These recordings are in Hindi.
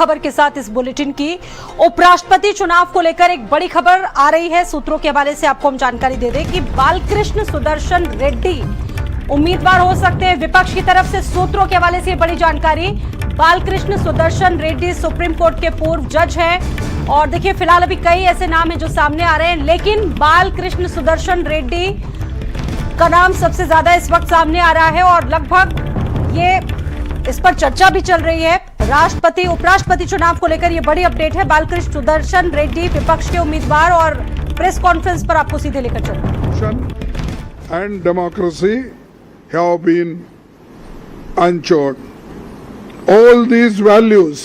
खबर के साथ इस बुलेटिन की। उपराष्ट्रपति चुनाव को लेकर एक बड़ी खबर आ रही है। सूत्रों के हवाले से आपको हम जानकारी दे दें कि बालकृष्ण सुदर्शन रेड्डी उम्मीदवार हो सकते हैं विपक्ष की तरफ से। सूत्रों के हवाले से बड़ी जानकारी। बालकृष्ण सुदर्शन रेड्डी सुप्रीम कोर्ट के पूर्व जज हैं और देखिए फिलहाल अभी कई ऐसे नाम हैं जो सामने आ रहे हैं, लेकिन बालकृष्ण सुदर्शन रेड्डी का नाम सबसे ज्यादा इस वक्त सामने आ रहा है और लगभग ये इस पर चर्चा भी चल रही है। राष्ट्रपति उपराष्ट्रपति चुनाव को लेकर ये बड़ी अपडेट है। बालकृष्ण सुदर्शन रेड्डी विपक्ष के उम्मीदवार और प्रेस कॉन्फ्रेंस पर आपको सीधे लेकर चलते हैं। And democracy have been unanchored. All these values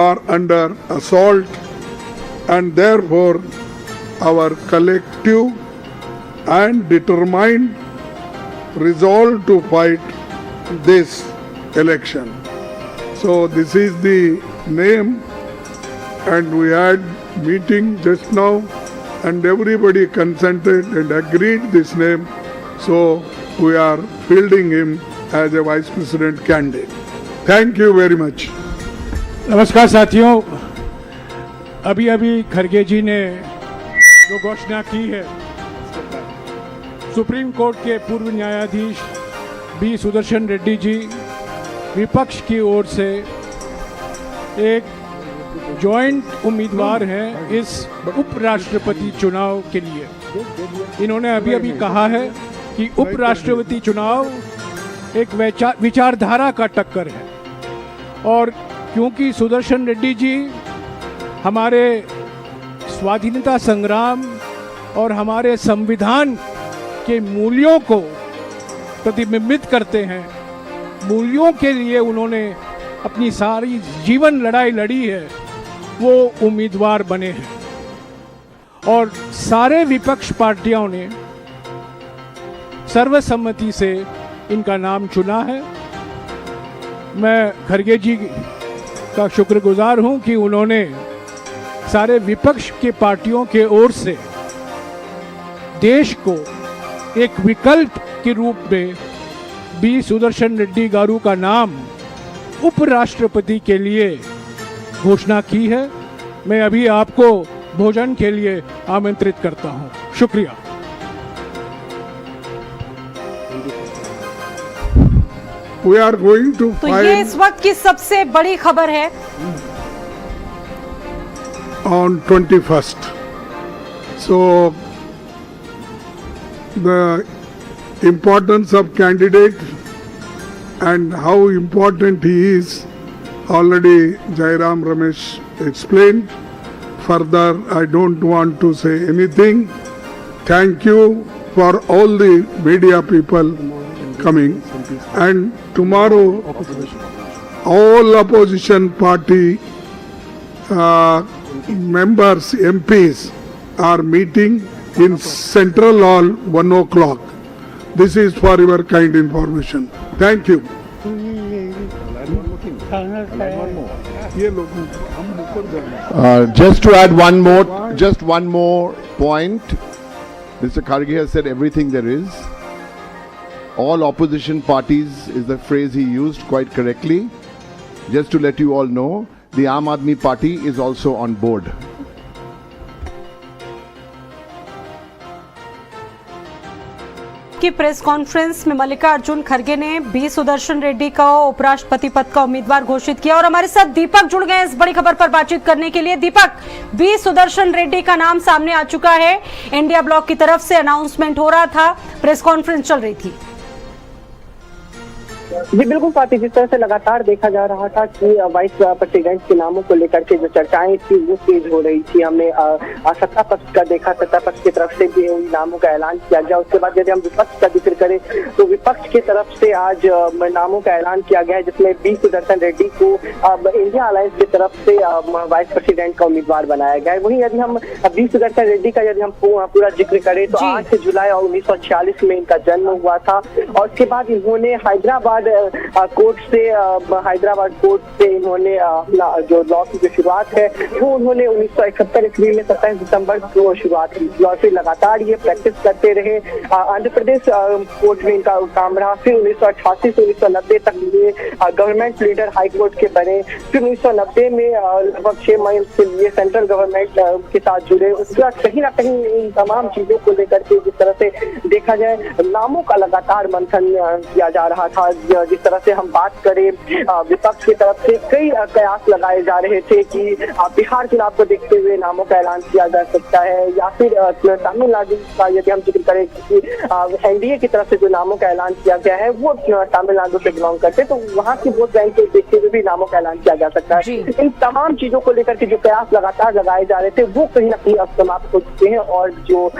are under assault, and therefore our collective and determined resolve to fight this election. So this is the name, and we had meeting just now and everybody consented and agreed this name. So we are fielding him as a vice president candidate. Thank you very much. नमस्कार साथियों, अभी अभी खरगे जी ने जो घोषणा की है, सुप्रीम कोर्ट के पूर्व न्यायाधीश बी सुदर्शन रेड्डी जी विपक्ष की ओर से एक जॉइंट उम्मीदवार हैं इस उपराष्ट्रपति चुनाव के लिए। इन्होंने अभी अभी कहा है कि उपराष्ट्रपति चुनाव एक विचारधारा का टक्कर है और क्योंकि सुदर्शन रेड्डी जी हमारे स्वाधीनता संग्राम और हमारे संविधान के मूल्यों को प्रतिबिंबित करते हैं, मूल्यों के लिए उन्होंने अपनी सारी जीवन लड़ाई लड़ी है, वो उम्मीदवार बने हैं और सारे विपक्ष पार्टियों ने सर्वसम्मति से इनका नाम चुना है। मैं खरगे जी का शुक्रगुजार हूं कि उन्होंने सारे विपक्ष के पार्टियों के ओर से देश को एक विकल्प के रूप में बी सुदर्शन रेड्डी गारू का नाम उपराष्ट्रपति के लिए घोषणा की है। मैं अभी आपको भोजन के लिए आमंत्रित करता हूं। शुक्रिया। We are going to तो ये इस वक्त की सबसे बड़ी खबर है। on 21st. So the importance of candidate and how important he is already Jairam Ramesh explained. Further, I don't want to say anything. Thank you for all the media people coming, and tomorrow all opposition party members, MPs are meeting in Central Hall 1 o'clock. This is for your kind information. Thank you. Just to add one more point. Mr. Kharge has said everything there is. All opposition parties is the phrase he used quite correctly. Just to let you all know, the Aam Aadmi Party is also on board. की प्रेस कॉन्फ्रेंस में मल्लिकार्जुन खड़गे ने बी सुदर्शन रेड्डी का उपराष्ट्रपति पद का उम्मीदवार घोषित किया और हमारे साथ दीपक जुड़ गए इस बड़ी खबर पर बातचीत करने के लिए। दीपक, बी सुदर्शन रेड्डी का नाम सामने आ चुका है, इंडिया ब्लॉक की तरफ से अनाउंसमेंट हो रहा था, प्रेस कॉन्फ्रेंस चल रही थी। जी बिल्कुल स्वाति, जिस तरह से लगातार देखा जा रहा था कि वाइस प्रेसिडेंट के नामों को लेकर के जो चर्चाएं थी वो तेज हो रही थी। हमने सत्ता पक्ष का देखा, सत्ता पक्ष की तरफ से भी नामों का ऐलान किया गया। उसके बाद यदि हम विपक्ष का जिक्र करें तो विपक्ष की तरफ से आज नामों का ऐलान किया गया है, जिसमें बी सुदर्शन रेड्डी को इंडिया अलायंस की तरफ से वाइस प्रेसिडेंट का उम्मीदवार बनाया गया है। वहीं यदि हम बी सुदर्शन रेड्डी का यदि हम पूरा जिक्र करें तो 8 जुलाई 1946 में इनका जन्म हुआ था और उसके बाद इन्होंने हैदराबाद कोर्ट से हैदराबाद कोर्ट से इन्होंने अपना जो लॉ की जो शुरुआत है वो उन्होंने 1971 ईस्वी में 27 दिसंबर को शुरुआत की थी और फिर लगातार ये प्रैक्टिस करते रहे। आंध्र प्रदेश कोर्ट में इनका काम रहा, फिर 1988 से 1990 तक ये गवर्नमेंट लीडर हाई कोर्ट के बने। फिर 1990 में लगभग 6 महीने के लिए सेंट्रल गवर्नमेंट के साथ जुड़े। उसके बाद कहीं ना कहीं इन तमाम चीजों को लेकर के जिस तरह से देखा जाए नामों का लगातार मंथन किया जा रहा था। जिस तरह से हम बात करें विपक्ष की तरफ से कई कयास लगाए जा रहे थे कि बिहार चुनाव को देखते हुए नामों का ऐलान किया जा सकता है, या फिर तमिलनाडु का यदि हम जिक्र करें कि एनडीए की तरफ से जो नामों का ऐलान किया गया है वो तमिलनाडु से बिलोंग करते, तो वहाँ की वोट बैंक को देखते हुए भी नामों का ऐलान किया जा सकता है। इन तमाम चीजों को लेकर के जो कयास लगातार लगाए जा रहे थे वो कहीं ना कहीं अब समाप्त हो चुके हैं और जो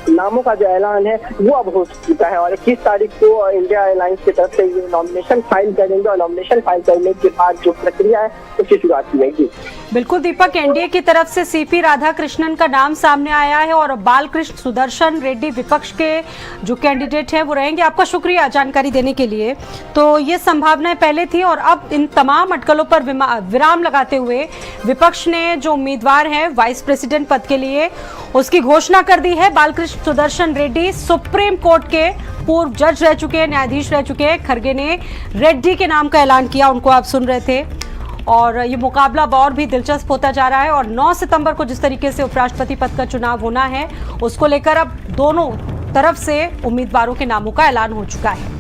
नामों का जो ऐलान है वो अब हो चुका है। और 21 तारीख को इंडिया एयरलाइंस की तरफ से ये नॉमिनेशन फाइल करेंगे और नॉमिनेशन फाइल करने के बाद जो प्रक्रिया है उसकी शुरुआत की जाएगी। बिल्कुल दीपक, एनडीए की तरफ से सीपी राधाकृष्णन का नाम सामने आया है और बालकृष्ण सुदर्शन रेड्डी विपक्ष के जो कैंडिडेट हैं वो रहेंगे। आपका शुक्रिया जानकारी देने के लिए। तो ये संभावनाएं पहले थी और अब इन तमाम अटकलों पर विराम लगाते हुए विपक्ष ने जो उम्मीदवार है वाइस प्रेसिडेंट पद के लिए उसकी घोषणा कर दी है। बालकृष्ण सुदर्शन रेड्डी सुप्रीम कोर्ट के पूर्व जज रह चुके हैं, न्यायाधीश रह चुके हैं। खरगे ने रेड्डी के नाम का ऐलान किया, उनको आप सुन रहे थे। और ये मुकाबला और भी दिलचस्प होता जा रहा है और 9 सितंबर को जिस तरीके से उपराष्ट्रपति पद का चुनाव होना है उसको लेकर अब दोनों तरफ से उम्मीदवारों के नामों का ऐलान हो चुका है।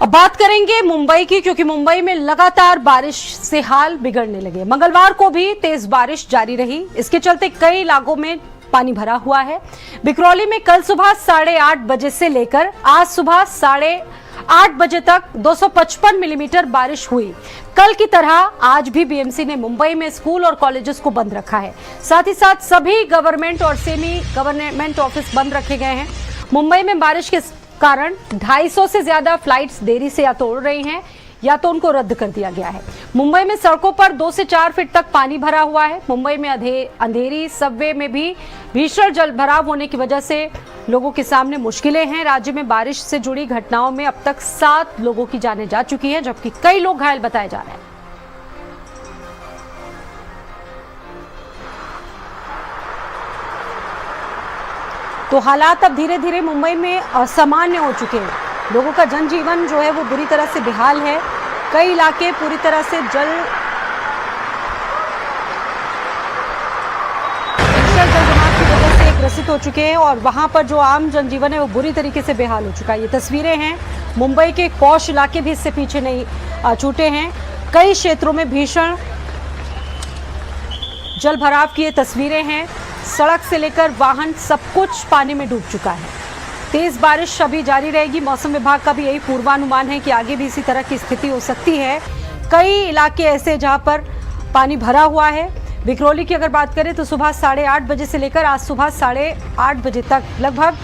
अब बात करेंगे मुंबई की, क्योंकि मुंबई में लगातार बारिश से हाल बिगड़ने लगे। मंगलवार को भी तेज बारिश जारी रही, इसके चलते कई इलाकों में पानी भरा हुआ है। बिकरौली में कल सुबह 8:30 बजे से लेकर आज सुबह 8:30 बजे तक 255 मिलीमीटर बारिश हुई। कल की तरह आज भी बीएमसी ने मुंबई में स्कूल और कॉलेजेस को बंद रखा है। साथ ही साथ सभी गवर्नमेंट और सेमी गवर्नमेंट ऑफिस बंद रखे गए हैं। मुंबई में बारिश के कारण 250 से ज्यादा फ्लाइट्स देरी से या तो उड़ रही हैं या तो उनको रद्द कर दिया गया है। मुंबई में सड़कों पर 2 से 4 फीट तक पानी भरा हुआ है। मुंबई में अंधेरी सबवे में भी भीषण जल भराव होने की वजह से लोगों के सामने मुश्किलें हैं। राज्य में बारिश से जुड़ी घटनाओं में अब तक 7 लोगों की जानें जा चुकी हैं, जबकि कई लोग घायल बताए जा रहे हैं। तो हालात अब धीरे धीरे मुंबई में असामान्य हो चुके हैं। लोगों का जनजीवन जो है वो बुरी तरह से बेहाल है। कई इलाके पूरी तरह से जल जमाव की वजह से ग्रसित हो चुके हैं और वहां पर जो आम जनजीवन है वो बुरी तरीके से बेहाल हो चुका है। ये तस्वीरें हैं, मुंबई के पॉश इलाके भी इससे पीछे नहीं छूटे हैं। कई क्षेत्रों में भीषण जल भराव की ये तस्वीरें हैं। सड़क से लेकर वाहन सब कुछ पानी में डूब चुका है। तेज बारिश अभी जारी रहेगी। मौसम विभाग का भी यही पूर्वानुमान है कि आगे भी इसी तरह की स्थिति हो सकती है। कई इलाके ऐसे जहां पर पानी भरा हुआ है। बिकरौली की अगर बात करें तो सुबह 8:30 बजे से लेकर आज सुबह 8:30 बजे तक लगभग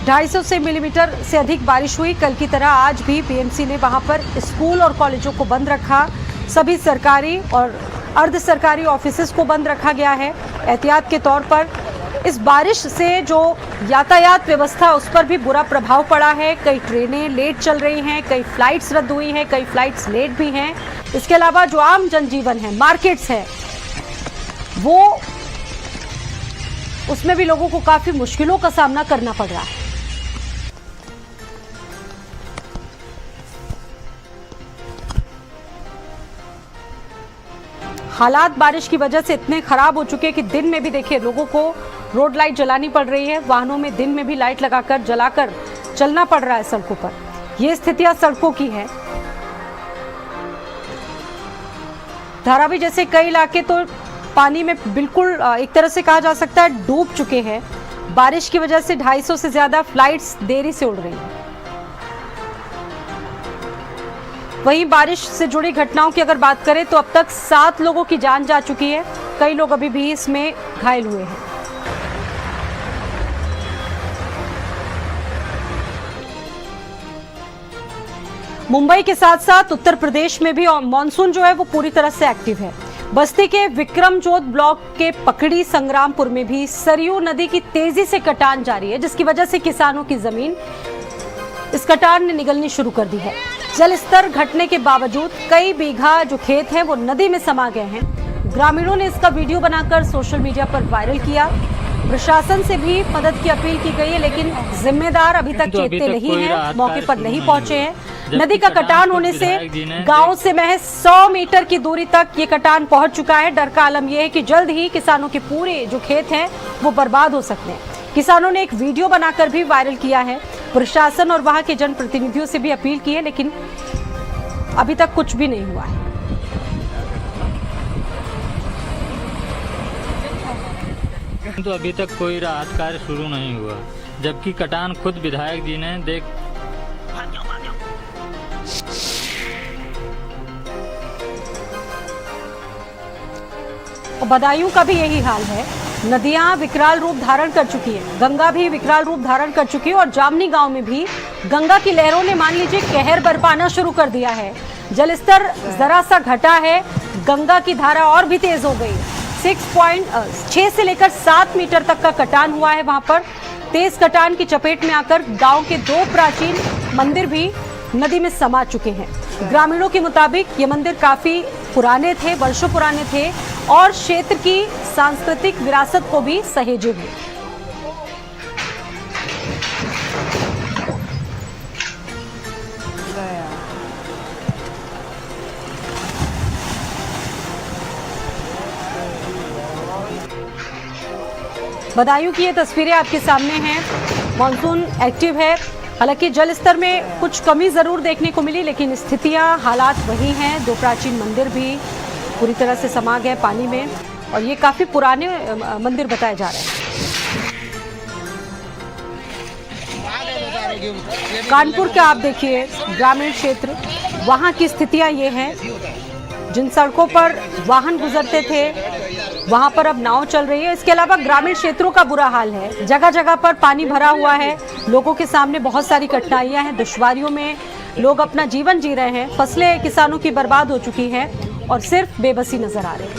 250 मिलीमीटर से अधिक बारिश हुई। कल की तरह आज भी बीएमसी ने वहां पर स्कूल और कॉलेजों को बंद रखा। सभी सरकारी और अर्ध सरकारी ऑफिसेस को बंद रखा गया है एहतियात के तौर पर। इस बारिश से जो यातायात व्यवस्था उस पर भी बुरा प्रभाव पड़ा है। कई ट्रेनें लेट चल रही हैं, कई फ्लाइट्स रद्द हुई हैं, कई फ्लाइट्स लेट भी हैं। इसके अलावा जो आम जनजीवन है, मार्केट्स है, वो उसमें भी लोगों को काफी मुश्किलों का सामना करना पड़ रहा है। हालात बारिश की वजह से इतने खराब हो चुके हैं कि दिन में भी देखिए लोगों को रोड लाइट जलानी पड़ रही है। वाहनों में दिन में भी लाइट लगाकर जलाकर चलना पड़ रहा है सड़कों पर। ये स्थितियां सड़कों की है। धारावी जैसे कई इलाके तो पानी में बिल्कुल एक तरह से कहा जा सकता है डूब चुके हैं। बारिश की वजह से 250 से ज्यादा फ्लाइट्स देरी से उड़ रही हैं। वहीं बारिश से जुड़ी घटनाओं की अगर बात करें तो अब तक 7 लोगों की जान जा चुकी है, कई लोग अभी भी इसमें घायल हुए हैं। मुंबई के साथ साथ उत्तर प्रदेश में भी मानसून जो है वो पूरी तरह से एक्टिव है। बस्ती के विक्रमजोत ब्लॉक के पकड़ी संग्रामपुर में भी सरयू नदी की तेजी से कटान जारी है, जिसकी वजह से किसानों की जमीन इस कटान ने निगलनी शुरू कर दी है। जल स्तर घटने के बावजूद कई बीघा जो खेत हैं वो नदी में समा गए हैं। ग्रामीणों ने इसका वीडियो बनाकर सोशल मीडिया पर वायरल किया। प्रशासन से भी मदद की अपील की गई है, लेकिन जिम्मेदार अभी तक चेतते नहीं हैं, मौके पर नहीं पहुंचे हैं। नदी का कटान होने से गांव से महज 100 मीटर की दूरी तक ये कटान पहुंच चुका है। डर का आलम यह है कि जल्द ही किसानों के पूरे जो खेत हैं वो बर्बाद हो सकते हैं। किसानों ने एक वीडियो बनाकर भी वायरल किया है। प्रशासन और वहां के जनप्रतिनिधियों से भी अपील की है, लेकिन अभी तक कुछ भी नहीं हुआ है। तो अभी तक कोई राहत कार्य शुरू नहीं हुआ, जबकि कटान खुद विधायक जी ने बदायूं का भी यही हाल है। नदियां विकराल रूप धारण कर चुकी है, गंगा भी विकराल रूप धारण कर चुकी है और जामनी गांव में भी गंगा की लहरों ने मान लीजिए कहर बरपाना शुरू कर दिया है। जलस्तर जरा सा घटा है, गंगा की धारा और भी तेज हो गई। 6 से लेकर 7 मीटर तक का कटान हुआ है। वहां पर तेज कटान की चपेट में आकर गांव के 2 प्राचीन मंदिर भी नदी में समा चुके हैं। ग्रामीणों के मुताबिक ये मंदिर काफी पुराने थे, वर्षों पुराने थे और क्षेत्र की सांस्कृतिक विरासत को भी सहेजे हुए। बदायूं की ये तस्वीरें आपके सामने हैं। मानसून एक्टिव है, हालांकि जल स्तर में कुछ कमी जरूर देखने को मिली, लेकिन स्थितियां हालात वही हैं। 2 प्राचीन मंदिर भी पूरी तरह से समा गए पानी में और ये काफी पुराने मंदिर बताए जा रहे हैं। कानपुर का आप देखिए ग्रामीण क्षेत्र, वहां की स्थितियां ये हैं। जिन सड़कों पर वाहन गुजरते थे वहां पर अब नाव चल रही है। इसके अलावा ग्रामीण क्षेत्रों का बुरा हाल है, जगह जगह पर पानी भरा हुआ है। लोगों के सामने बहुत सारी कठिनाइयां हैं, दुश्वारियों में लोग अपना जीवन जी रहे हैं। फसलें किसानों की बर्बाद हो चुकी हैं और सिर्फ बेबसी नजर आ रही है।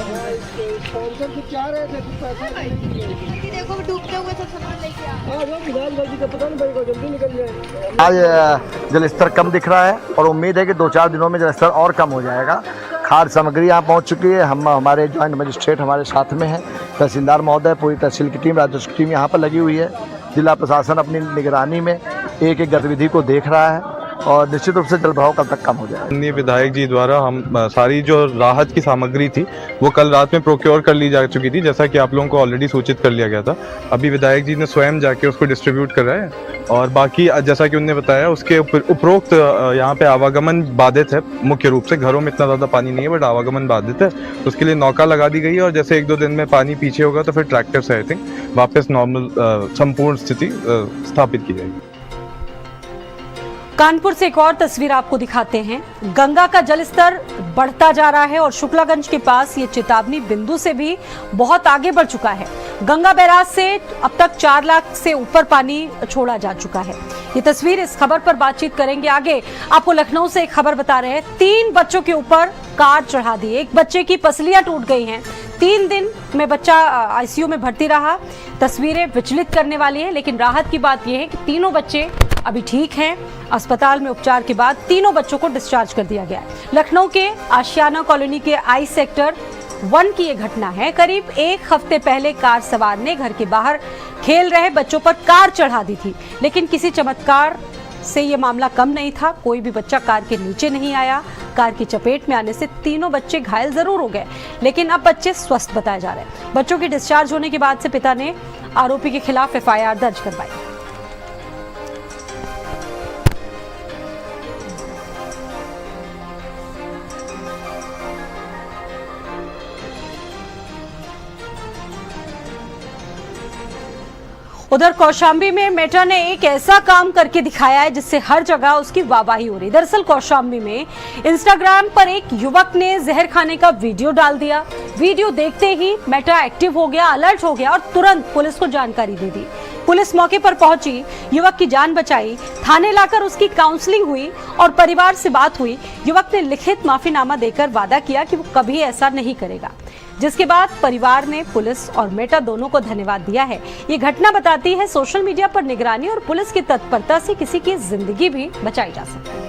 आज जल स्तर कम दिख रहा है और उम्मीद है कि 2-4 दिनों में जल स्तर और कम हो जाएगा। खाद्य सामग्री यहाँ पहुँच चुकी है। हमारे जॉइंट मजिस्ट्रेट हमारे साथ में है, तहसीलदार महोदय, पूरी तहसील की टीम, राजस्व की टीम यहाँ पर लगी हुई है। जिला प्रशासन अपनी निगरानी में एक एक गतिविधि को देख रहा है और निश्चित रूप से जल बहाव कल तक कम हो जाएगा। माननीय विधायक जी द्वारा हम सारी जो राहत की सामग्री थी वो कल रात में प्रोक्योर कर ली जा चुकी थी, जैसा कि आप लोगों को ऑलरेडी सूचित कर लिया गया था। अभी विधायक जी ने स्वयं जाके उसको डिस्ट्रीब्यूट कर रहे हैं और बाकी जैसा कि उन्होंने बताया उसके उपरोक्त यहाँ पे आवागमन बाधित है। मुख्य रूप से घरों में इतना ज़्यादा पानी नहीं है बट आवागमन बाधित है, तो उसके लिए नौका लगा दी गई है और जैसे 1-2 दिन में पानी पीछे होगा तो फिर ट्रैक्टर से आई थिंक वापस नॉर्मल संपूर्ण स्थिति स्थापित की जाएगी। कानपुर से एक और तस्वीर आपको दिखाते हैं। गंगा का जलस्तर बढ़ता जा रहा है और शुक्लागंज के पास ये चेतावनी बिंदु से भी बहुत आगे बढ़ चुका है। गंगा बैराज से अब तक 4 लाख से ऊपर पानी छोड़ा जा चुका है। ये तस्वीर, इस खबर पर बातचीत करेंगे आगे। आपको लखनऊ से एक खबर बता रहे हैं, 3 बच्चों के ऊपर कार चढ़ा दी। एक बच्चे की पसलियां टूट गई हैं। 3 दिन में बच्चा आईसीयू में भर्ती रहा। तस्वीरें विचलित करने वाली है, लेकिन राहत की बात यह है कि तीनों बच्चे अभी ठीक हैं। अस्पताल में उपचार के बाद तीनों बच्चों को डिस्चार्ज कर दिया गया है। लखनऊ के आशियाना कॉलोनी के आई सेक्टर 1 की ये घटना है। करीब 1 हफ्ते पहले कार सवार ने घर के बाहर खेल रहे बच्चों पर कार चढ़ा दी थी, लेकिन किसी चमत्कार से ये मामला कम नहीं था। कोई भी बच्चा कार के नीचे नहीं आया। कार की चपेट में आने से तीनों बच्चे घायल जरूर हो गए, लेकिन अब बच्चे स्वस्थ बताए जा रहे हैं। बच्चों के डिस्चार्ज होने के बाद से पिता ने आरोपी के खिलाफ एफआईआर दर्ज करवाई। उधर कौशाम्बी में मेटा ने एक ऐसा काम करके दिखाया है जिससे हर जगह उसकी वाहवाही हो रही। दरअसल कौशाम्बी में इंस्टाग्राम पर एक युवक ने जहर खाने का वीडियो डाल दिया। वीडियो देखते ही मेटा एक्टिव हो गया, अलर्ट हो गया और तुरंत पुलिस को जानकारी दे दी। पुलिस मौके पर पहुंची, युवक की जान बचाई, थाने लाकर उसकी काउंसलिंग हुई और परिवार से बात हुई। युवक ने लिखित माफीनामा देकर वादा किया कि वो कभी ऐसा नहीं करेगा, जिसके बाद परिवार ने पुलिस और मेटा दोनों को धन्यवाद दिया है। ये घटना बताती है सोशल मीडिया पर निगरानी और पुलिस की तत्परता से किसी की जिंदगी भी बचाई जा सकती है।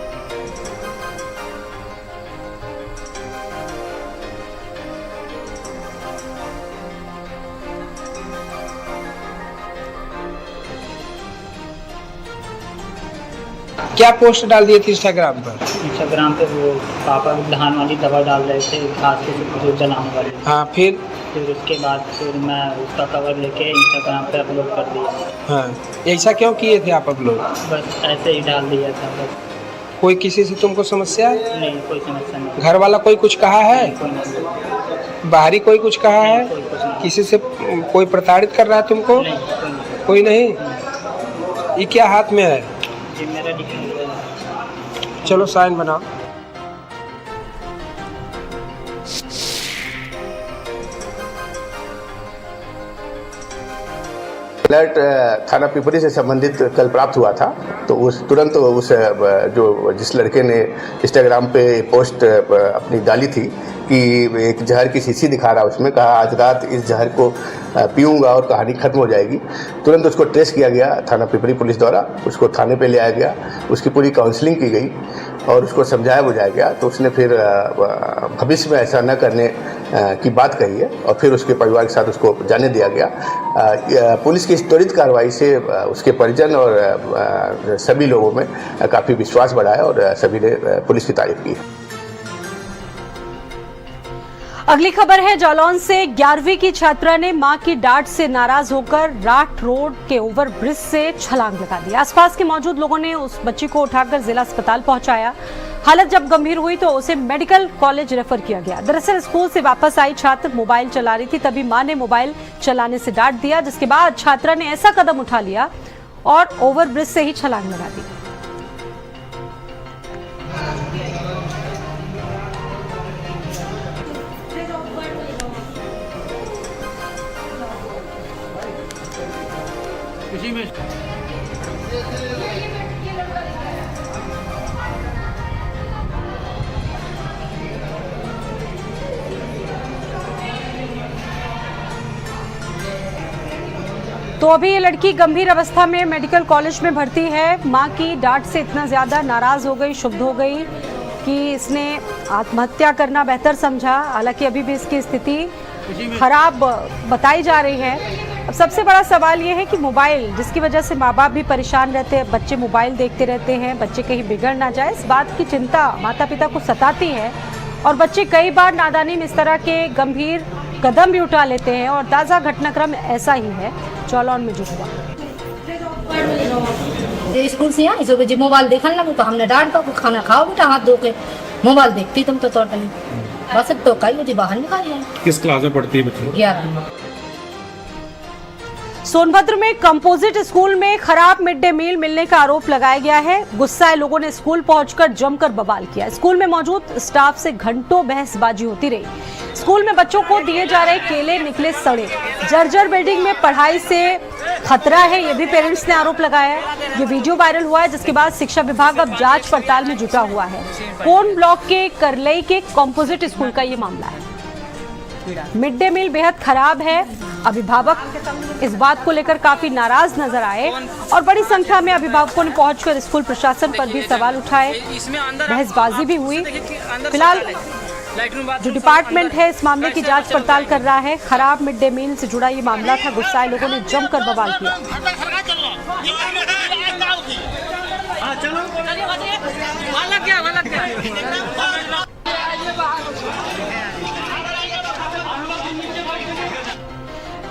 क्या पोस्ट डाल दिए थे इंस्टाग्राम पर? इंस्टाग्राम पे वो पापा धान वाली दवा डाल रहे थे, घास के जो जलाने वाली। हाँ, फिर उसके बाद फिर मैं उसका कवर लेके इंस्टाग्राम पे अपलोड कर दिया। हाँ, ऐसा क्यों किए थे आप अपलोड? बस ऐसे ही डाल दिया था बस। कोई किसी से तुमको समस्या है? नहीं, कोई समस्या नहीं। घर वाला कोई कुछ कहा है? कोई नहीं। बाहरी कोई कुछ कहा है? कोई कुछ नहीं। किसी से कोई प्रताड़ित कर रहा है तुमको? नहीं, कोई नहीं। ये क्या हाथ में है? ये मेरा डिक्शनरी है। चलो साइन बनाओ। अलर्ट थाना पिपरी से संबंधित कल प्राप्त हुआ था, तो तुरंत जो जिस लड़के ने इंस्टाग्राम पे पोस्ट अपनी डाली थी कि एक जहर की शीशी दिखा रहा, उसमें कहा आज रात इस जहर को पीऊँगा और कहानी ख़त्म हो जाएगी। तुरंत उसको ट्रेस किया गया थाना पिपरी पुलिस द्वारा, उसको थाने पे ले आया गया, उसकी पूरी काउंसलिंग की गई और उसको समझाया बुझाया गया। तो उसने फिर भविष्य में ऐसा न करने की बात कही है और फिर उसके परिवार के साथ उसको जाने दिया गया। पुलिस की इस त्वरित कार्रवाई से उसके परिजन और सभी लोगों में काफ़ी विश्वास बढ़ा है और सभी ने पुलिस की तारीफ की है। अगली खबर है जालौन से। 11वीं की छात्रा ने मां की डांट से नाराज होकर राठ रोड के ओवरब्रिज से छलांग लगा दी। आसपास के मौजूद लोगों ने उस बच्ची को उठाकर जिला अस्पताल पहुंचाया। हालत जब गंभीर हुई तो उसे मेडिकल कॉलेज रेफर किया गया। दरअसल स्कूल से वापस आई छात्र मोबाइल चला रही थी, तभी मां ने मोबाइल चलाने से डांट दिया, जिसके बाद छात्रा ने ऐसा कदम उठा लिया और ओवरब्रिज से ही छलांग लगा दी। तो अभी ये लड़की गंभीर अवस्था में मेडिकल कॉलेज में भर्ती है। मां की डांट से इतना ज्यादा नाराज हो गई, क्षुब्ध हो गई कि इसने आत्महत्या करना बेहतर समझा। हालांकि अभी भी इसकी स्थिति खराब बताई जा रही है। अब सबसे बड़ा सवाल ये है कि मोबाइल, जिसकी वजह से माँ बाप भी परेशान रहते हैं, बच्चे मोबाइल देखते रहते हैं, बच्चे कहीं बिगड़ ना जाए, इस बात की चिंता माता पिता को सताती है और बच्चे कई बार नादानी में इस तरह के गंभीर कदम भी उठा लेते हैं और ताज़ा घटनाक्रम ऐसा ही है जालौन में जो हुआ। स्कूल से आई सुबह जी मोबाइल देखने लगे तो हमने डांट दो, खाना खाओ बेटा हाथ धो के, मोबाइल देखती तुम तो टोटली बस तो कई मुझे बाहर निकाल है। किस क्लास में पढ़ती है बच्ची? 11। सोनभद्र में कंपोजिट स्कूल में खराब मिड डे मील मिलने का आरोप लगाया गया है। गुस्साए लोगों ने स्कूल पहुंचकर जमकर बवाल किया। स्कूल में मौजूद स्टाफ से घंटों बहसबाजी होती रही। स्कूल में बच्चों को दिए जा रहे केले निकले सड़े। जर्जर बिल्डिंग में पढ़ाई से खतरा है, ये भी पेरेंट्स ने आरोप लगाया है। ये वीडियो वायरल हुआ है, जिसके बाद शिक्षा विभाग अब जांच पड़ताल में जुटा हुआ है। कोन ब्लॉक के करलई के कंपोजिट स्कूल का ये मामला है। मिड डे मील बेहद खराब है। अभिभावक इस बात को लेकर काफी नाराज नजर आए और बड़ी संख्या में अभिभावकों ने पहुंचकर स्कूल प्रशासन पर भी सवाल उठाए। बहसबाजी भी हुई। फिलहाल जो डिपार्टमेंट है इस मामले की जांच पड़ताल कर रहा है। खराब मिड डे मील से जुड़ा ये मामला था। गुस्साए लोगों ने जमकर बवाल किया।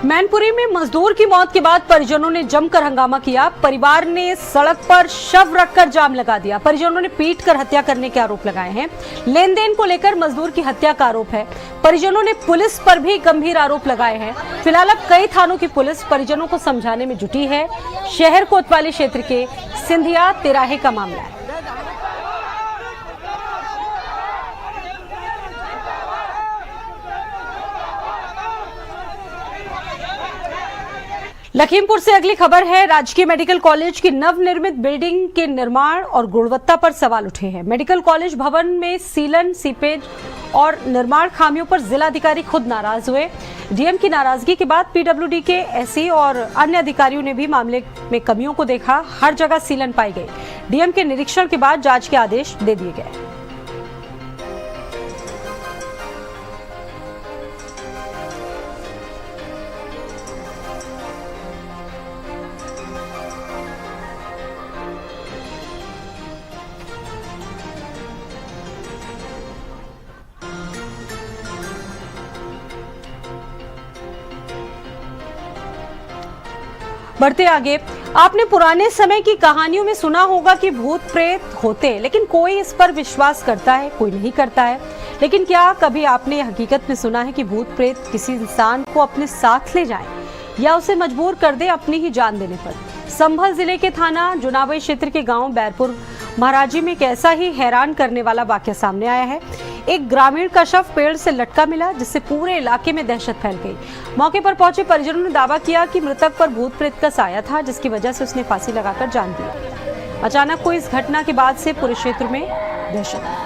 मैनपुरी में मजदूर की मौत के बाद परिजनों ने जमकर हंगामा किया। परिवार ने सड़क पर शव रखकर जाम लगा दिया। परिजनों ने पीटकर हत्या करने के आरोप लगाए हैं। लेन देन को लेकर मजदूर की हत्या का आरोप है। परिजनों ने पुलिस पर भी गंभीर आरोप लगाए हैं। फिलहाल अब कई थानों की पुलिस परिजनों को समझाने में जुटी है। शहर कोतवाली क्षेत्र के सिंधिया तिराहे का मामला है। लखीमपुर से अगली खबर है। राजकीय मेडिकल कॉलेज की नवनिर्मित बिल्डिंग के निर्माण और गुणवत्ता पर सवाल उठे हैं। मेडिकल कॉलेज भवन में सीलन, सीपेज और निर्माण खामियों पर जिलाधिकारी खुद नाराज हुए। डीएम की नाराजगी के बाद पीडब्ल्यूडी के एसई और अन्य अधिकारियों ने भी मामले में कमियों को देखा। हर जगह सीलन पाई गई। डीएम के निरीक्षण के बाद जांच के आदेश दे दिए गए। बढ़ते आगे, आपने पुराने समय की कहानियों में सुना होगा कि भूत प्रेत होते हैं, लेकिन कोई इस पर विश्वास करता है, कोई नहीं करता है। लेकिन क्या कभी आपने हकीकत में सुना है कि भूत प्रेत किसी इंसान को अपने साथ ले जाएं या उसे मजबूर कर दे अपनी ही जान देने पर? संभल जिले के थाना जुनाबई क्षेत्र के गांव बैरपुर महाराजी में एक ऐसा ही हैरान करने वाला वाकया सामने आया है। एक ग्रामीण का शव पेड़ से लटका मिला, जिससे पूरे इलाके में दहशत फैल गई। मौके पर पहुंचे परिजनों ने दावा किया कि मृतक पर भूत प्रेत का साया था, जिसकी वजह से उसने फांसी लगाकर जान दी। अचानक हुई इस घटना के बाद से पूरे क्षेत्र में दहशत।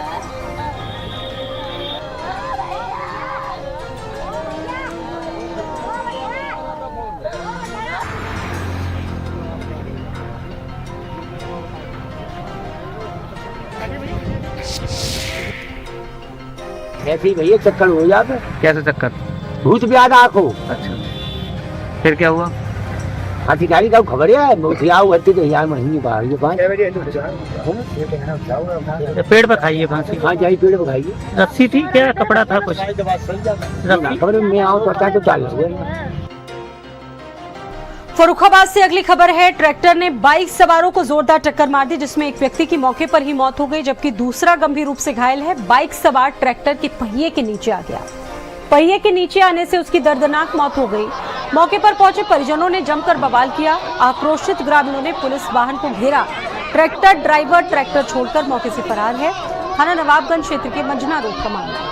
ऐसे ही भैया चक्कर हो जाते। कैसे चक्कर? भूत भी आता आंखों। अच्छा, फिर क्या हुआ? अधिकारी का खबर है मुखिया होती तो यार महीने बाहर ये बात पेड़ पर खाइए फांसी। हाँ जाइए पेड़ पर खाइए। रस्सी थी क्या, कपड़ा था कुछ? खबर में आओ तो चाल फर्रुखाबाद से अगली खबर है। ट्रैक्टर ने बाइक सवारों को जोरदार टक्कर मार दी, जिसमें एक व्यक्ति की मौके पर ही मौत हो गई, जबकि दूसरा गंभीर रूप से घायल है। बाइक सवार ट्रैक्टर के पहिए के नीचे आ गया। पहिए के नीचे आने से उसकी दर्दनाक मौत हो गई। मौके पर पहुंचे परिजनों ने जमकर बवाल किया। आक्रोशित ग्रामीणों ने पुलिस वाहन को घेरा। ट्रैक्टर ड्राइवर ट्रैक्टर छोड़कर मौके से फरार है। थाना नवाबगंज क्षेत्र के मंजना रोड का मामला है।